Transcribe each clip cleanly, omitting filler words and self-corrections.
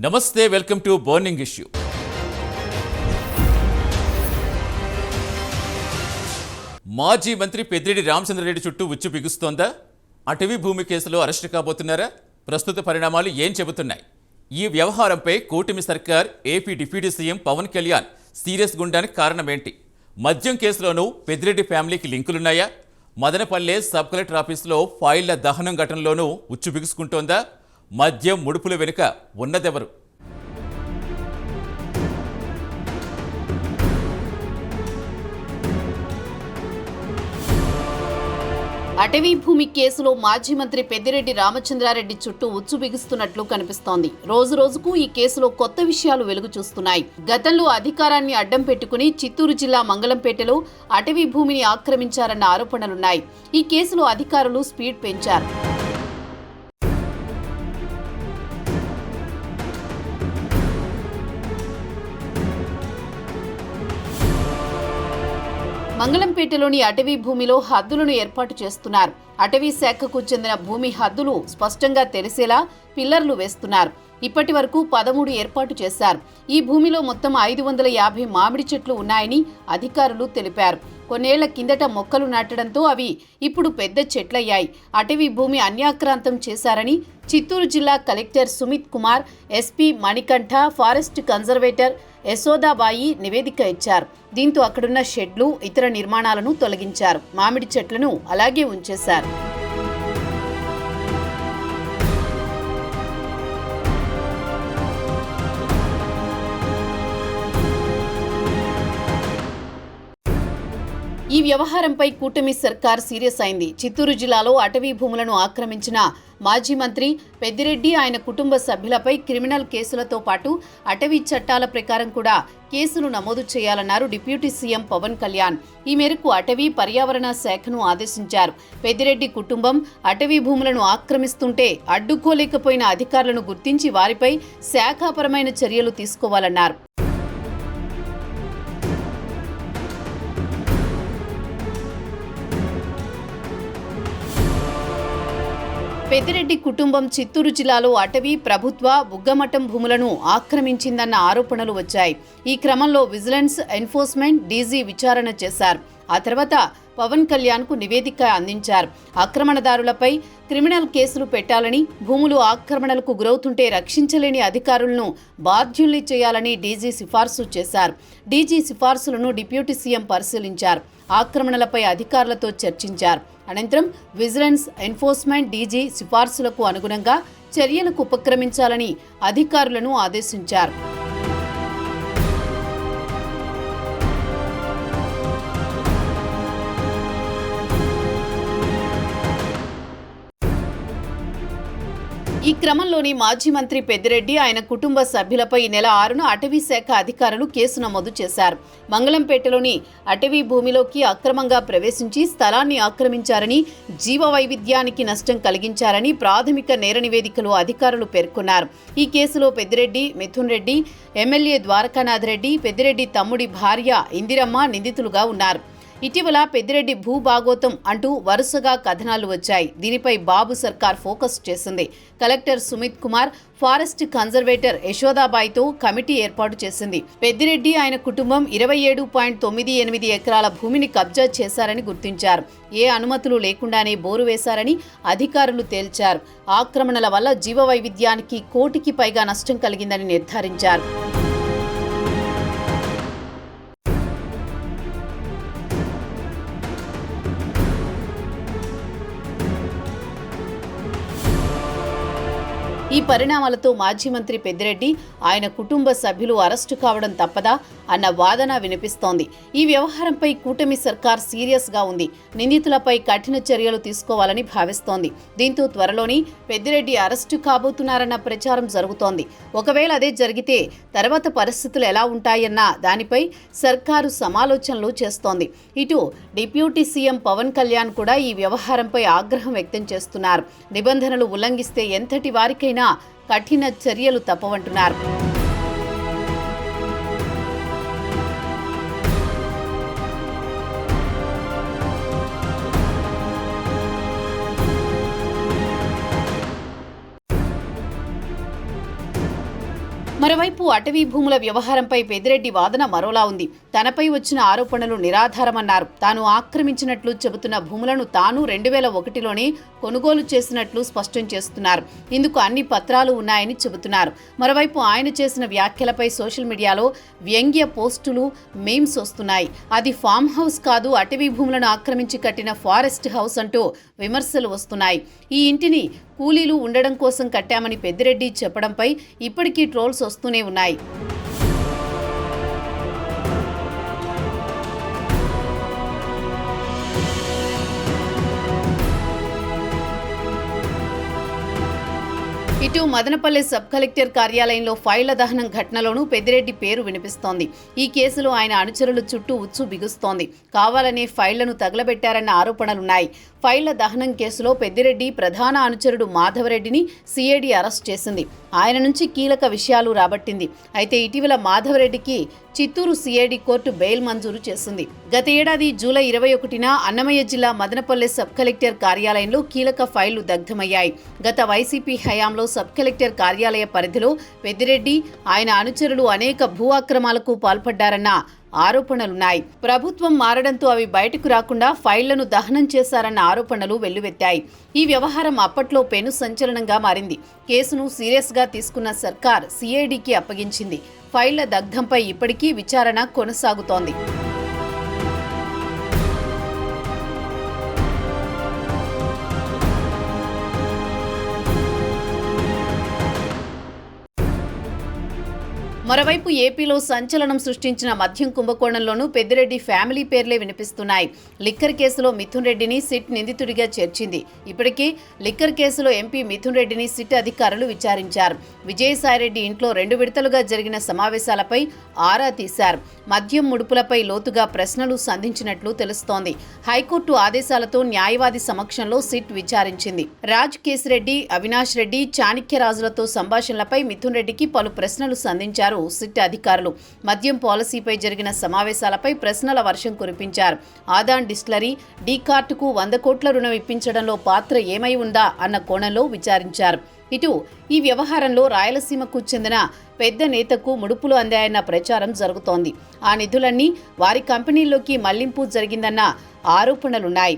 నమస్తే, welcome to burning issue. మాజీ మంత్రి పెద్దిరెడ్డి రామచంద్రారెడ్డి చుట్టూ ఉచ్చు బిగుస్తోందా? అటవీ భూమి కేసులో అరెస్టు కాబోతున్నారా? ప్రస్తుత పరిణామాలు ఏం చెబుతున్నాయి? ఈ వ్యవహారంపై కూటమి సర్కార్, AP deputy CM Pavan Kalyan serious గుండానికి కారణమేంటి? మద్యం కేసులోనూ పెద్దిరెడ్డి ఫ్యామిలీకి లింకులున్నాయా? మదనపల్లె సబ్ కలెక్టర్ ఆఫీసులో ఫైళ్ల దహనం ఘటనలోనూ ఉచ్చు బిగుసుకుంటోందా? మద్యం ముడుపుల వెనుక ఉన్నదెవరు? అటవీ భూమి కేసులో మాజీ మంత్రి పెద్దిరెడ్డి రామచంద్రారెడ్డి చుట్టూ ఉచ్చు బిగుస్తున్నట్లు కనిపిస్తోంది. రోజు రోజుకు ఈ కేసులో కొత్త విషయాలు వెలుగు చూస్తున్నాయి. గతంలో అధికారాన్ని అడ్డం పెట్టుకుని చిత్తూరు జిల్లా మంగళంపేటలో అటవీ భూమిని ఆక్రమించారన్న ఆరోపణలున్నాయి. ఈ కేసులో అధికారులు స్పీడ్ పెంచారు. మంగళంపేటలోని అటవీ భూమిలో హద్దులను ఏర్పాటు చేస్తున్నారు. అటవీ శాఖకు చెందిన భూమి హద్దులు స్పష్టంగా తెలిసేలా పిల్లర్లు వేస్తున్నారు. ఇప్పటి వరకు 13 ఏర్పాటు చేశారు. ఈ భూమిలో మొత్తం 550 మామిడి చెట్లు ఉన్నాయని అధికారులు తెలిపారు. కొన్నేళ్ల కిందట మొక్కలు నాటడంతో అవి ఇప్పుడు పెద్ద చెట్లయ్యాయి. అటవీ భూమి అన్యాక్రాంతం చేశారని చిత్తూరు జిల్లా collector Sumit Kumar, SP Manikanta, forest conservator Yashodabai నివేదిక ఇచ్చారు. దీంతో అక్కడున్న షెడ్లు, ఇతర నిర్మాణాలను తొలగించారు. మామిడి చెట్లను అలాగే ఉంచేశారు. ఈ వ్యవహారంపై కూటమి సర్కార్ సీరియస్ అయింది. చిత్తూరు జిల్లాలో అటవీ భూములను ఆక్రమించిన మాజీ మంత్రి పెద్దిరెడ్డి, ఆయన కుటుంబ సభ్యులపై క్రిమినల్ కేసులతో పాటు అటవీ చట్టాల ప్రకారం కూడా కేసులు నమోదు చేయాలన్నారు డిప్యూటీ సీఎం పవన్ కళ్యాణ్. ఈ మేరకు అటవీ పర్యావరణ శాఖను ఆదేశించారు. పెద్దిరెడ్డి కుటుంబం అటవీ భూములను ఆక్రమిస్తుంటే అడ్డుకోలేకపోయిన అధికారులను గుర్తించి వారిపై శాఖాపరమైన చర్యలు తీసుకోవాలన్నారు. పెద్దిరెడ్డి కుటుంబం చిత్తూరు జిల్లాలో అటవీ, ప్రభుత్వ, బుగ్గమఠం భూములను ఆక్రమించిందన్న ఆరోపణలు వచ్చాయి. ఈ క్రమంలో విజిలెన్స్, ఎన్ఫోర్స్మెంట్ డీజీ విచారణ చేశారు. ఆ తర్వాత పవన్ కళ్యాణ్కు నివేదిక అందించారు. ఆక్రమణదారులపై క్రిమినల్ కేసులు పెట్టాలని, భూములు ఆక్రమణలకు గురవుతుంటే రక్షించలేని అధికారులను బాధ్యుల్ని చేయాలని డీజీ సిఫార్సు చేశారు. డీజీ సిఫార్సులను డిప్యూటీ సీఎం పరిశీలించారు. ఆక్రమణలపై అధికారులతో చర్చించారు. అనంతరం విజిలెన్స్, ఎన్ఫోర్స్మెంట్ డీజీ సిఫార్సులకు అనుగుణంగా చర్యలకు ఉపక్రమించాలని అధికారులను ఆదేశించారు. ఈ క్రమంలోని మాజీ మంత్రి పెద్దిరెడ్డి, ఆయన కుటుంబ సభ్యులపై ఈ నెల 6న అటవీ శాఖ అధికారులు కేసు నమోదు చేశారు. మంగళంపేటలోని అటవీ భూమిలోకి అక్రమంగా ప్రవేశించి స్థలాన్ని ఆక్రమించారని, జీవ వైవిధ్యానికి నష్టం కలిగించారని ప్రాథమిక నేర నివేదికలో అధికారులు పేర్కొన్నారు. ఈ కేసులో పెద్దిరెడ్డి, మిథున్ రెడ్డి, ఎమ్మెల్యే ద్వారకానాథ్ రెడ్డి, పెద్దిరెడ్డి తమ్ముడి భార్య ఇందిరమ్మ నిందితులుగా ఉన్నారు. ఇటీవల పెద్దిరెడ్డి భూభాగోతం అంటూ వరుసగా కథనాలు వచ్చాయి. దీనిపై బాబు సర్కార్ ఫోకస్ చేసింది. Collector Sumit Kumar, forest conservator యశోదాబాయితో కమిటీ ఏర్పాటు చేసింది. పెద్దిరెడ్డి, ఆయన కుటుంబం 27.98 ఎకరాల భూమిని కబ్జా చేశారని గుర్తించారు. ఏ అనుమతులు లేకుండానే బోరు వేశారని అధికారులు తేల్చారు. ఆక్రమణల వల్ల జీవ వైవిధ్యానికి 1 కోటికి పైగా నష్టం కలిగిందని నిర్ధారించారు. ఈ పరిణామాలతో మాజీ మంత్రి పెద్దిరెడ్డి, ఆయన కుటుంబ సభ్యులు అరెస్టు కావడం తప్పదా అన్న వాదన వినిపిస్తోంది. ఈ వ్యవహారంపై కూటమి సర్కార్ సీరియస్ గా ఉంది. నిందితులపై కఠిన చర్యలు తీసుకోవాలని భావిస్తోంది. దీంతో త్వరలోని పెద్దిరెడ్డి అరెస్టు కాబోతున్నారన్న ప్రచారం జరుగుతోంది. ఒకవేళ అదే జరిగితే తర్వాత పరిస్థితులు ఎలా ఉంటాయన్న దానిపై సర్కారు సమాలోచనలు చేస్తోంది. ఇటు డిప్యూటీ సీఎం పవన్ కళ్యాణ్ కూడా ఈ వ్యవహారంపై ఆగ్రహం వ్యక్తం చేస్తున్నారు. నిబంధనలు ఉల్లంఘిస్తే ఎంతటి వారికైనా కఠిన చర్యలు తప్పవంటున్నారు. మరోవైపు అటవీ భూముల వ్యవహారంపై పెద్దిరెడ్డి వాదన మరోలా ఉంది. తనపై వచ్చిన ఆరోపణలు నిరాధారమన్నారు. తాను ఆక్రమించినట్లు చెబుతున్న భూములను తాను 2001లోనే కొనుగోలు చేసినట్లు స్పష్టం చేస్తున్నారు. ఇందుకు అన్ని పత్రాలు ఉన్నాయని చెబుతున్నారు. మరోవైపు ఆయన చేసిన వ్యాఖ్యలపై సోషల్ మీడియాలో వ్యంగ్య పోస్టులు, మీమ్స్ వస్తున్నాయి. అది ఫామ్ హౌస్ కాదు, అటవీ భూములను ఆక్రమించి కట్టిన ఫారెస్ట్ హౌస్ అంటూ విమర్శలు వస్తున్నాయి. ఈ ఇంటిని కూలీలు ఉండడం కోసం కట్టామని పెద్దిరెడ్డి చెప్పడంపై ఇప్పటికీ ట్రోల్స్ వస్తూనే ఉన్నాయి. ఇటు మదనపల్లె సబ్ కలెక్టర్ కార్యాలయంలో ఫైళ్ల దహనం ఘటనలోనూ పెద్దిరెడ్డి పేరు వినిపిస్తోంది. ఈ కేసులో ఆయన అనుచరుల చుట్టూ ఉచ్చు బిగుస్తోంది. కావాలనే ఫైళ్లను తగలబెట్టారన్న ఆరోపణలున్నాయి. ఫైళ్ల దహనం కేసులో పెద్దిరెడ్డి ప్రధాన అనుచరుడు మాధవరెడ్డిని సిఐడి అరెస్ట్ చేసింది. ఆయన నుంచి కీలక విషయాలు రాబట్టింది. అయితే ఇటీవల మాధవరెడ్డికి చిత్తూరు సిఐడి కోర్టు బెయిల్ మంజూరు చేసింది. గత ఏడాది జూలై 21న అన్నమయ్య జిల్లా మదనపల్లె సబ్ కలెక్టర్ కార్యాలయంలో కీలక ఫైళ్లు దగ్ధమయ్యాయి. గత వైసీపీ హయాంలో సబ్ కలెక్టర్ కార్యాలయ పరిధిలో పెద్దిరెడ్డి, ఆయన అనుచరులు అనేక భూ అక్రమాలకు పాల్పడ్డారన్న ఆరోపణలున్నాయి. ప్రభుత్వం మారడంతో అవి బయటకు రాకుండా ఫైళ్లను దహనం చేశారన్న ఆరోపణలు వెల్లువెత్తాయి. ఈ వ్యవహారం అప్పట్లో పెను సంచలనంగా మారింది. కేసును సీరియస్గా తీసుకున్న సర్కార్ సిఐడికి అప్పగించింది. ఫైళ్ల దగ్ధంపై ఇప్పటికీ విచారణ కొనసాగుతోంది. మరోవైపు ఏపీలో సంచలనం సృష్టించిన మద్యం కుంభకోణంలోనూ పెద్దిరెడ్డి ఫ్యామిలీ పేర్లే వినిపిస్తున్నాయి. లిక్కర్ కేసులో మిథున్ రెడ్డిని సిట్ నిందితుడిగా చేర్చింది. ఇప్పటికే లిక్కర్ కేసులో ఎంపీ మిథున్ రెడ్డిని సిట్ అధికారులు విచారించారు. విజయసాయిరెడ్డి ఇంట్లో 2 విడతలుగా జరిగిన సమావేశాలపై ఆరా తీశారు. మద్యం ముడుపులపై లోతుగా ప్రశ్నలు సంధించినట్లు తెలుస్తోంది. హైకోర్టు ఆదేశాలతో న్యాయవాది సమక్షంలో సిట్ విచారించింది. రాజ్ కేసిరెడ్డి, అవినాష్ రెడ్డి, చాణక్యరాజులతో సంభాషణలపై మిథున్ రెడ్డికి పలు ప్రశ్నలు సంధించారు సిట్ అధికారులు. మద్యం పాలసీపై జరిగిన సమావేశాలపై ప్రశ్నల వర్షం కురిపించారు. ఆదాన్ డిస్టిలరీ, డీకార్ట్కు 100 కోట్ల రుణం ఇప్పించడంలో పాత్ర ఏమై ఉందా అన్న కోణంలో విచారించారు. ఇటు ఈ వ్యవహారంలో రాయలసీమకు చెందిన పెద్ద నేతకు ముడుపులు అందాయన్న ప్రచారం జరుగుతోంది. ఆ నిధులన్నీ వారి కంపెనీల్లోకి మళ్లింపు జరిగిందన్న ఆరోపణలున్నాయి.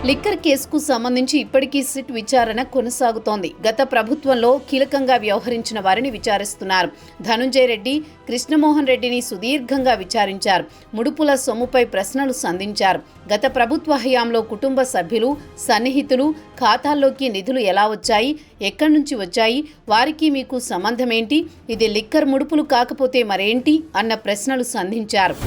లిక్కర్ కేసుకు సంబంధించి ఇప్పటికీ సిట్ విచారణ కొనసాగుతోంది. గత ప్రభుత్వంలో కీలకంగా వ్యవహరించిన వారిని విచారిస్తున్నారు. ధనుంజయ రెడ్డి, కృష్ణమోహన్ రెడ్డిని సుదీర్ఘంగా విచారించారు. ముడుపుల సొమ్ముపై ప్రశ్నలు సంధించారు. గత ప్రభుత్వ హయాంలో కుటుంబ సభ్యులు, సన్నిహితులు ఖాతాల్లోకి నిధులు ఎలా వచ్చాయి, ఎక్కడి నుంచి వచ్చాయి, వారికి మీకు సంబంధమేంటి, ఇది లిక్కర్ ముడుపులు కాకపోతే మరేంటి అన్న ప్రశ్నలు సంధించారు.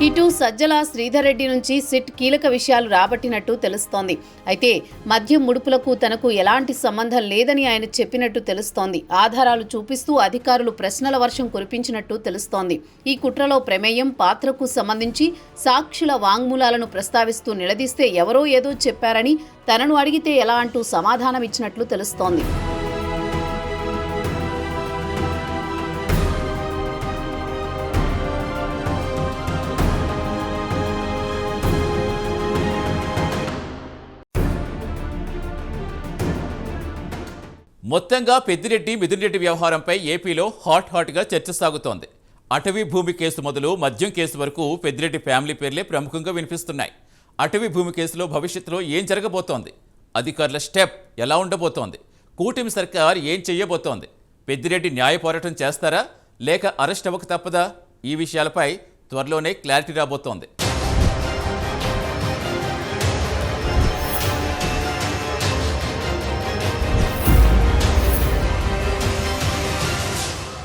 ఇటు సజ్జల శ్రీధర్ రెడ్డి నుంచి సిట్ కీలక విషయాలు రాబట్టినట్టు తెలుస్తోంది. అయితే మద్యం ముడుపులకు తనకు ఎలాంటి సంబంధం లేదని ఆయన చెప్పినట్టు తెలుస్తోంది. ఆధారాలు చూపిస్తూ అధికారులు ప్రశ్నల వర్షం కురిపించినట్టు తెలుస్తోంది. ఈ కుట్రలో ప్రమేయం, పాత్రకు సంబంధించి సాక్షుల వాంగ్మూలాలను ప్రస్తావిస్తూ నిలదీస్తే ఎవరో ఏదో చెప్పారని, తనను అడిగితే ఎలా అంటూ సమాధానం ఇచ్చినట్లు తెలుస్తోంది. మొత్తంగా పెద్దిరెడ్డి, మిథున్ రెడ్డి వ్యవహారంపై ఏపీలో హాట్గా చర్చ సాగుతోంది. అటవీ భూమి కేసు మొదలు మద్యం కేసు వరకు పెద్దిరెడ్డి ఫ్యామిలీ పేర్లే ప్రముఖంగా వినిపిస్తున్నాయి. అటవీ భూమి కేసులో భవిష్యత్తులో ఏం జరగబోతోంది? అధికారుల స్టెప్ ఎలా ఉండబోతోంది? కూటమి సర్కార్ ఏం చెయ్యబోతోంది? పెద్దిరెడ్డి న్యాయ పోరాటం చేస్తారా లేక అరెస్ట్ అవ్వక తప్పదా? ఈ విషయాలపై త్వరలోనే క్లారిటీ రాబోతోంది.